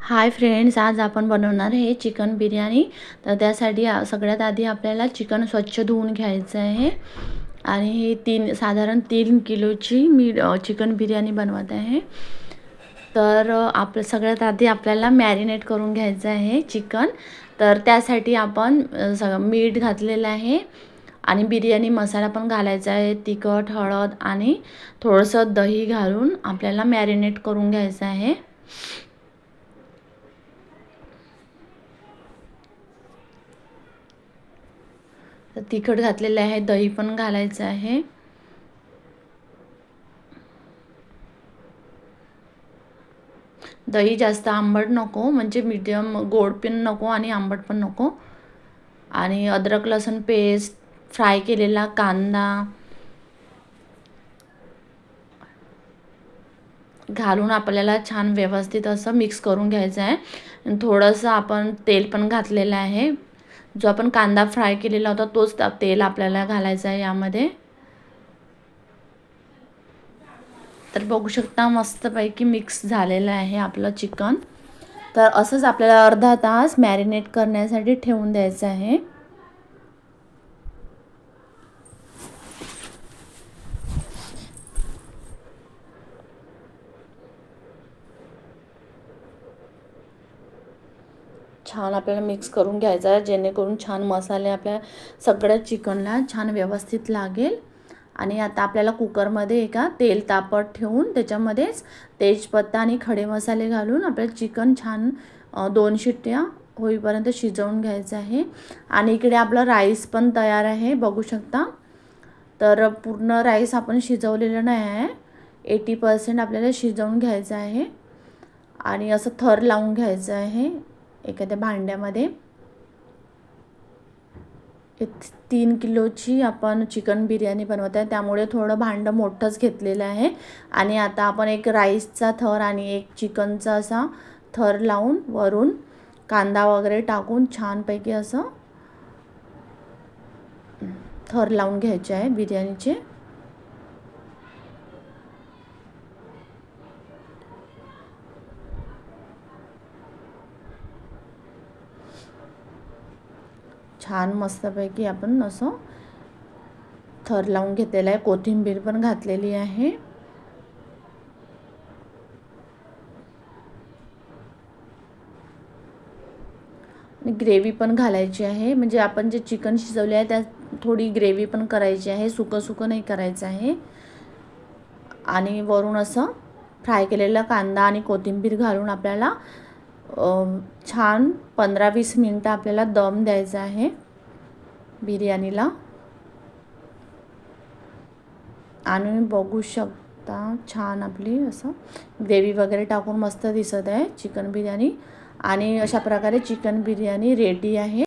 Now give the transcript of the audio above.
Hi friends, आज आपण बनवणार आहे चिकन बिर्याणी। तर त्यासाठी सगळ्यात आधी आपल्याला चिकन स्वच्छ धुवून घ्यायचं आहे। आणि हे साधारण 3 किलोची मी चिकन बिर्याणी बनवत आहे। तर सगळ्यात आधी आपल्याला मॅरिनेट करून घ्यायचं आहे चिकन। तर त्यासाठी आपण मीठ घातलेलं आहे आणि बिर्याणी मसाला पण घालायचा आहे, तिखट, हळद आणि थोडंसं दही घालून आपल्याला मॅरिनेट करून घ्यायचं आहे। तर तिखट घातलेलं आहे, दही पण घालायचं आहे। दही जास्त आंबट नको, म्हणजे मीडियम गोड पण नको आणि आंबट पण नको। आणि अद्रक लसूण पेस्ट, फ्राय केलेला कांदा घालून आपल्याला छान व्यवस्थित असं मिक्स करून घ्यायचं आहे। थोडंसं आपण तेल पण घातलेलं आहे, जो आपण कांदा फ्राय केलेला होता तोच तेल आपल्याला घालायचं आहे यामध्ये। तर बघू शकता मस्तपैकी मिक्स झालेलं आहे आपलं चिकन। तर असंच आपल्याला अर्धा तास मॅरिनेट करण्यासाठी ठेवून द्यायचं आहे। छान आपल्याला मिक्स करून घ्यायचं आहे, जेणेकरून छान मसाले आपल्या सगळ्या चिकनला छान व्यवस्थित लागेल। आणि आता आपल्याला कुकरमध्ये एका तेल तापत ठेवून त्याच्यामध्येच तेजपत्ता आणि खडे मसाले घालून आपल्याला चिकन छान 2 शिट्ट्या होईपर्यंत शिजवून घ्यायचं आहे। आणि इकडे आपला राईस पण तयार आहे, बघू शकता। तर पूर्ण राईस आपण शिजवलेलं नाही आहे, 80% आपल्याला शिजवून घ्यायचं आहे। आणि असं थर लावून घ्यायचं आहे एखाद्या भांड्यामध्ये। 3 किलोची आपण चिकन बिर्याणी बनवत आहे, त्यामुळे थोडं भांडं मोठंच घेतलेलं आहे। आणि आता आपण एक राईसचा थर आणि एक चिकनचा असा थर लावून वरून कांदा वगैरे टाकून छानपैकी असं थर लावून घ्यायचे आहे बिर्याणीचे। छान मस्तपैकी आपण असं थर लावून घेतलेला आहे, कोथिंबीर पण घातलेली आहे। ग्रेव्ही पण घालायची आहे, म्हणजे आपण जे चिकन शिजवले आहे त्यात थोडी ग्रेव्ही पण करायची आहे, सुकं सुकं नाही करायचं आहे। आणि वरून असं फ्राय केलेला कांदा आणि कोथिंबीर घालून आपल्याला छान 15-20 मिनिटं आपल्याला दम द्यायचा आहे बिर्याणीला। आणि बघू शकता छान आपली असं ग्रेव्ही वगैरे टाकून मस्त दिसत आहे चिकन बिर्याणी। आणि अशा प्रकारे चिकन बिर्याणी रेडी आहे।